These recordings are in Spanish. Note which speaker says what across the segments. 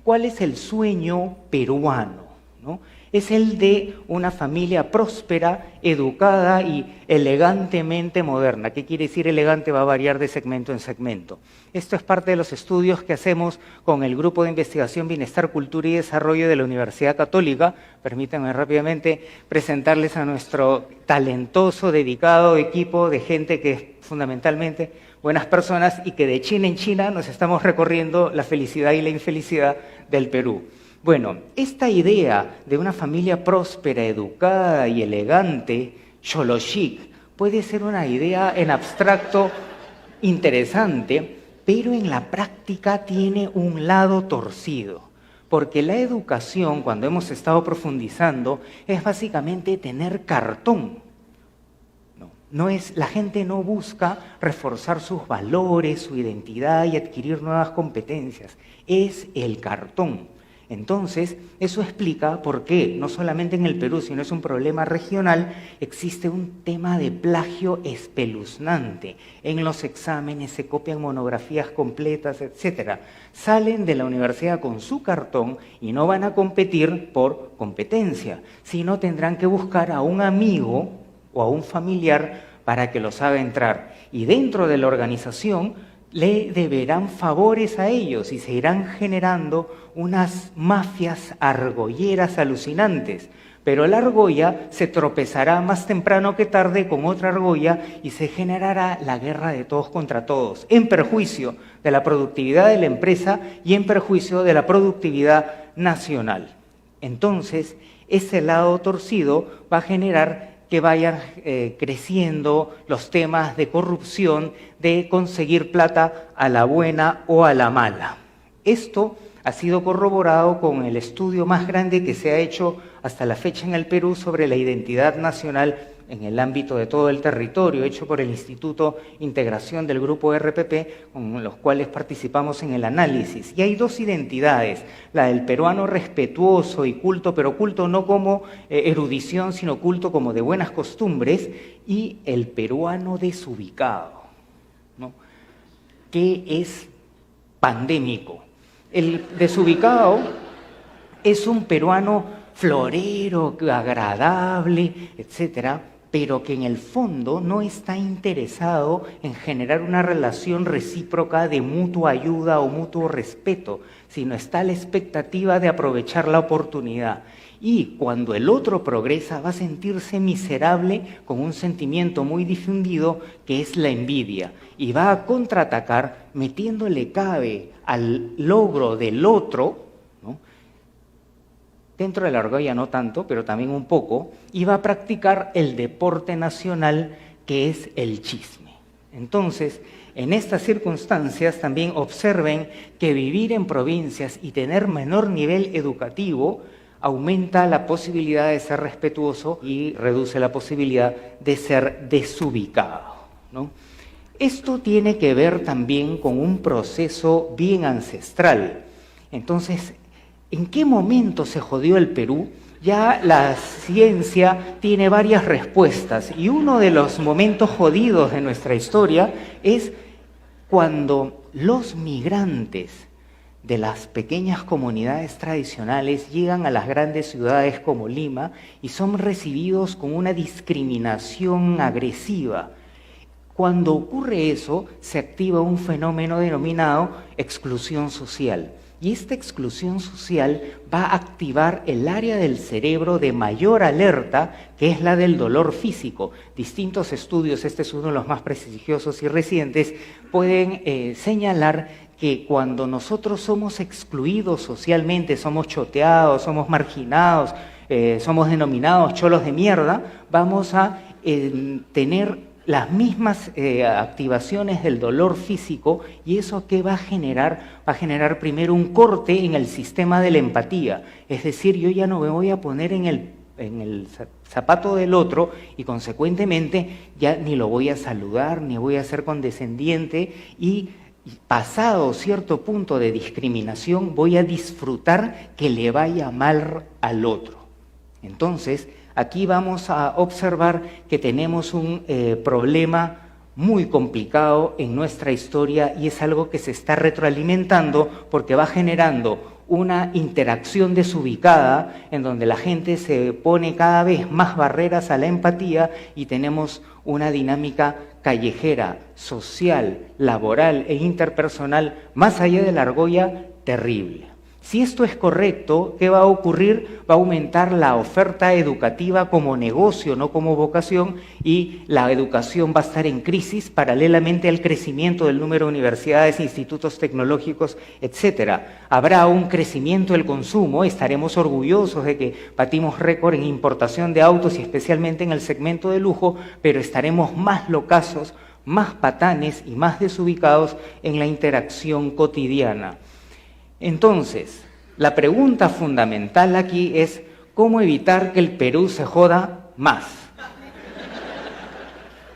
Speaker 1: ¿cuál es el sueño peruano, ¿no? Es el de una familia próspera, educada y elegantemente moderna. ¿Qué quiere decir elegante? Va a variar de segmento en segmento. Esto es parte de los estudios que hacemos con el Grupo de Investigación Bienestar, Cultura y Desarrollo de la Universidad Católica. Permítanme rápidamente presentarles a nuestro talentoso, dedicado equipo de gente que es fundamentalmente buenas personas y que de China en China nos estamos recorriendo la felicidad y la infelicidad del Perú. Bueno, esta idea de una familia próspera, educada y elegante, xolochic, puede ser una idea en abstracto interesante, pero en la práctica tiene un lado torcido. Porque la educación, cuando hemos estado profundizando, es básicamente tener cartón. La gente no busca reforzar sus valores, su identidad y adquirir nuevas competencias. Es el cartón. Entonces, eso explica por qué, no solamente en el Perú, sino es un problema regional, existe un tema de plagio espeluznante. En los exámenes se copian monografías completas, etc. Salen de la universidad con su cartón y no van a competir por competencia, sino tendrán que buscar a un amigo o a un familiar para que los haga entrar. Y dentro de la organización le deberán favores a ellos y se irán generando unas mafias argolleras alucinantes. Pero la argolla se tropezará más temprano que tarde con otra argolla y se generará la guerra de todos contra todos, en perjuicio de la productividad de la empresa y en perjuicio de la productividad nacional. Entonces, ese lado torcido va a generar que vayan creciendo los temas de corrupción, de conseguir plata a la buena o a la mala. Esto ha sido corroborado con el estudio más grande que se ha hecho hasta la fecha en el Perú sobre la identidad nacional en el ámbito de todo el territorio, hecho por el Instituto Integración del Grupo RPP, con los cuales participamos en el análisis. Y hay dos identidades, la del peruano respetuoso y culto, pero culto no como erudición, sino culto como de buenas costumbres, y el peruano desubicado, ¿no? Que es pandémico. El desubicado es un peruano florero, agradable, etcétera, pero que en el fondo no está interesado en generar una relación recíproca de mutua ayuda o mutuo respeto, sino está a la expectativa de aprovechar la oportunidad. Y cuando el otro progresa va a sentirse miserable con un sentimiento muy difundido que es la envidia y va a contraatacar metiéndole cabe al logro del otro, ¿no? Dentro de la argolla no tanto, pero también un poco, y va a practicar el deporte nacional que es el chisme. Entonces, en estas circunstancias también observen que vivir en provincias y tener menor nivel educativo aumenta la posibilidad de ser respetuoso y reduce la posibilidad de ser desubicado, ¿no? Esto tiene que ver también con un proceso bien ancestral. Entonces, ¿en qué momento se jodió el Perú? Ya la ciencia tiene varias respuestas y uno de los momentos jodidos de nuestra historia es cuando los migrantes de las pequeñas comunidades tradicionales llegan a las grandes ciudades como Lima y son recibidos con una discriminación agresiva. Cuando ocurre eso, se activa un fenómeno denominado exclusión social. Y esta exclusión social va a activar el área del cerebro de mayor alerta, que es la del dolor físico. Distintos estudios, este es uno de los más prestigiosos y recientes, pueden señalar que cuando nosotros somos excluidos socialmente, somos choteados, somos marginados, somos denominados cholos de mierda, vamos a tener las mismas activaciones del dolor físico. ¿Y eso qué va a generar? Va a generar primero un corte en el sistema de la empatía. Es decir, yo ya no me voy a poner en el zapato del otro y consecuentemente ya ni lo voy a saludar, ni voy a ser condescendiente y pasado cierto punto de discriminación voy a disfrutar que le vaya mal al otro. Entonces, aquí vamos a observar que tenemos un problema muy complicado en nuestra historia y es algo que se está retroalimentando porque va generando una interacción desubicada en donde la gente se pone cada vez más barreras a la empatía y tenemos una dinámica callejera, social, laboral e interpersonal más allá de la argolla terrible. Si esto es correcto, ¿qué va a ocurrir? Va a aumentar la oferta educativa como negocio, no como vocación, y la educación va a estar en crisis paralelamente al crecimiento del número de universidades, institutos tecnológicos, etc. Habrá un crecimiento del consumo, estaremos orgullosos de que batimos récord en importación de autos y especialmente en el segmento de lujo, pero estaremos más locazos, más patanes y más desubicados en la interacción cotidiana. Entonces, la pregunta fundamental aquí es ¿cómo evitar que el Perú se joda más?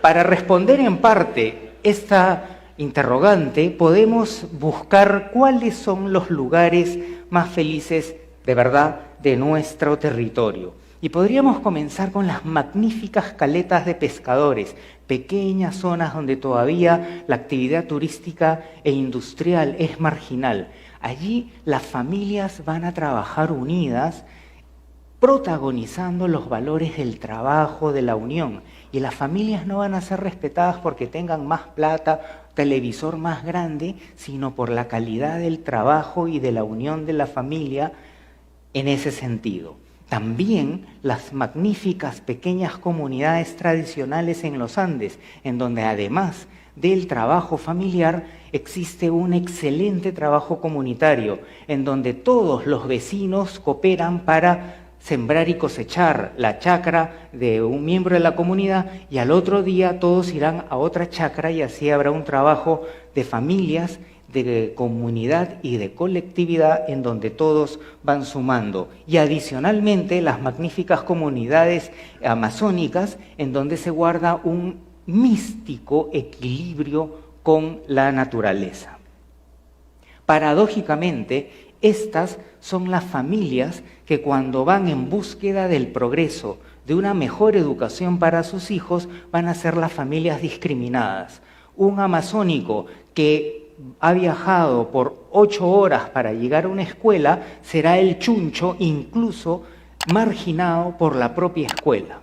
Speaker 1: Para responder en parte esta interrogante, podemos buscar cuáles son los lugares más felices de verdad de nuestro territorio. Y podríamos comenzar con las magníficas caletas de pescadores, pequeñas zonas donde todavía la actividad turística e industrial es marginal. Allí las familias van a trabajar unidas, protagonizando los valores del trabajo, de la unión. Y las familias no van a ser respetadas porque tengan más plata, televisor más grande, sino por la calidad del trabajo y de la unión de la familia en ese sentido. También las magníficas pequeñas comunidades tradicionales en los Andes, en donde además del trabajo familiar existe un excelente trabajo comunitario, en donde todos los vecinos cooperan para sembrar y cosechar la chacra de un miembro de la comunidad y al otro día todos irán a otra chacra y así habrá un trabajo de familias, de comunidad y de colectividad en donde todos van sumando. Y adicionalmente las magníficas comunidades amazónicas en donde se guarda un místico equilibrio con la naturaleza. Paradójicamente, estas son las familias que cuando van en búsqueda del progreso, de una mejor educación para sus hijos, van a ser las familias discriminadas. Un amazónico que ha viajado por 8 horas para llegar a una escuela será el chuncho incluso marginado por la propia escuela.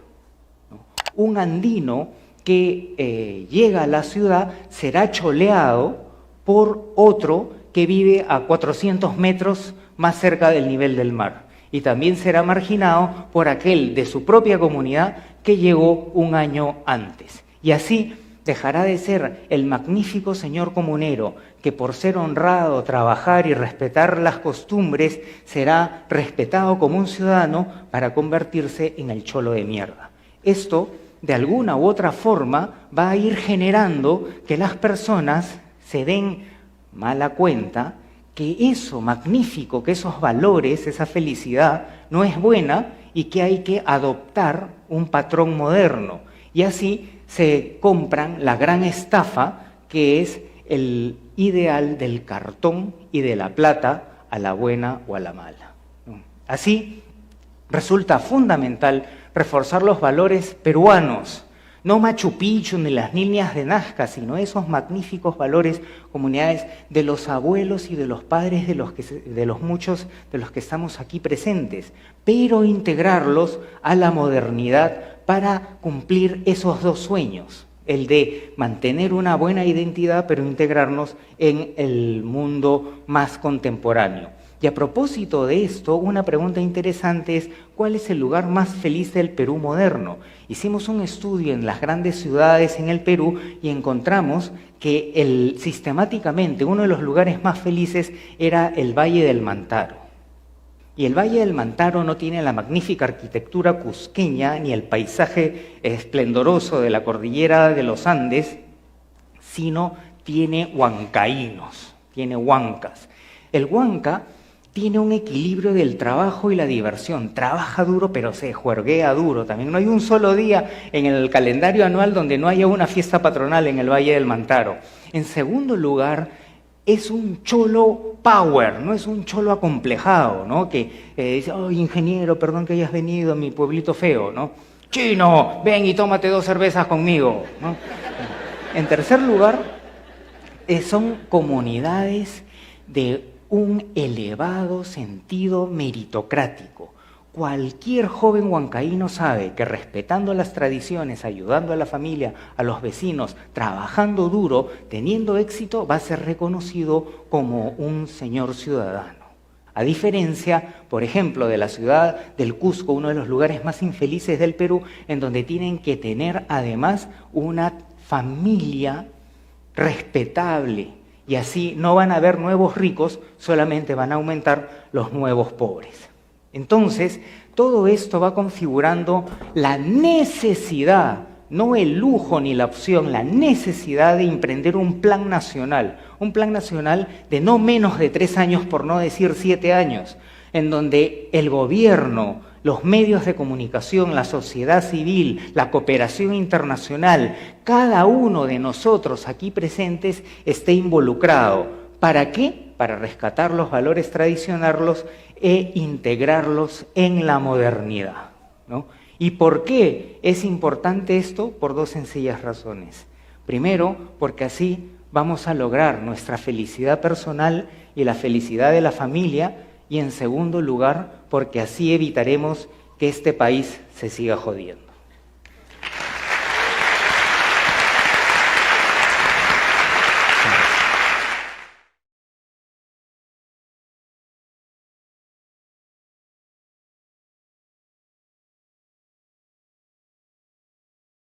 Speaker 1: Un andino que llega a la ciudad será choleado por otro que vive a 400 metros más cerca del nivel del mar. Y también será marginado por aquel de su propia comunidad que llegó un año antes. Y así dejará de ser el magnífico señor comunero que por ser honrado, trabajar y respetar las costumbres será respetado como un ciudadano para convertirse en el cholo de mierda. Esto, de alguna u otra forma, va a ir generando que las personas se den mala cuenta que eso magnífico, que esos valores, esa felicidad no es buena y que hay que adoptar un patrón moderno. Y así se compran la gran estafa que es el ideal del cartón y de la plata a la buena o a la mala. Así resulta fundamental reforzar los valores peruanos, no Machu Picchu ni las líneas de Nazca, sino esos magníficos valores, comunidades de los abuelos y de los padres de los muchos de los que estamos aquí presentes, pero integrarlos a la modernidad para cumplir esos dos sueños, el de mantener una buena identidad, pero integrarnos en el mundo más contemporáneo. Y a propósito de esto, una pregunta interesante es, ¿cuál es el lugar más feliz del Perú moderno? Hicimos un estudio en las grandes ciudades en el Perú y encontramos que sistemáticamente uno de los lugares más felices era el Valle del Mantaro. Y el Valle del Mantaro no tiene la magnífica arquitectura cusqueña ni el paisaje esplendoroso de la cordillera de los Andes, sino tiene huancaínos, tiene huancas. El huanca tiene un equilibrio del trabajo y la diversión. Trabaja duro, pero se juerguea duro también. No hay un solo día en el calendario anual donde no haya una fiesta patronal en el Valle del Mantaro. En segundo lugar, es un cholo power, no es un cholo acomplejado, ¿no? Que dice, oh, ingeniero, perdón que hayas venido a mi pueblito feo, ¿no? Chino, ven y tómate 2 cervezas conmigo, ¿no? En tercer lugar, son comunidades de un elevado sentido meritocrático. Cualquier joven huancaíno sabe que respetando las tradiciones, ayudando a la familia, a los vecinos, trabajando duro, teniendo éxito, va a ser reconocido como un señor ciudadano. A diferencia, por ejemplo, de la ciudad del Cusco, uno de los lugares más infelices del Perú, en donde tienen que tener además una familia respetable, y así no van a haber nuevos ricos, solamente van a aumentar los nuevos pobres. Entonces, todo esto va configurando la necesidad, no el lujo ni la opción, la necesidad de emprender un plan nacional de no menos de 3 años, por no decir 7 años, en donde el gobierno, los medios de comunicación, la sociedad civil, la cooperación internacional, cada uno de nosotros aquí presentes esté involucrado. ¿Para qué? Para rescatar los valores tradicionales e integrarlos en la modernidad, ¿no? ¿Y por qué es importante esto? Por 2 sencillas razones. Primero, porque así vamos a lograr nuestra felicidad personal y la felicidad de la familia, y en segundo lugar, porque así evitaremos que este país se siga jodiendo.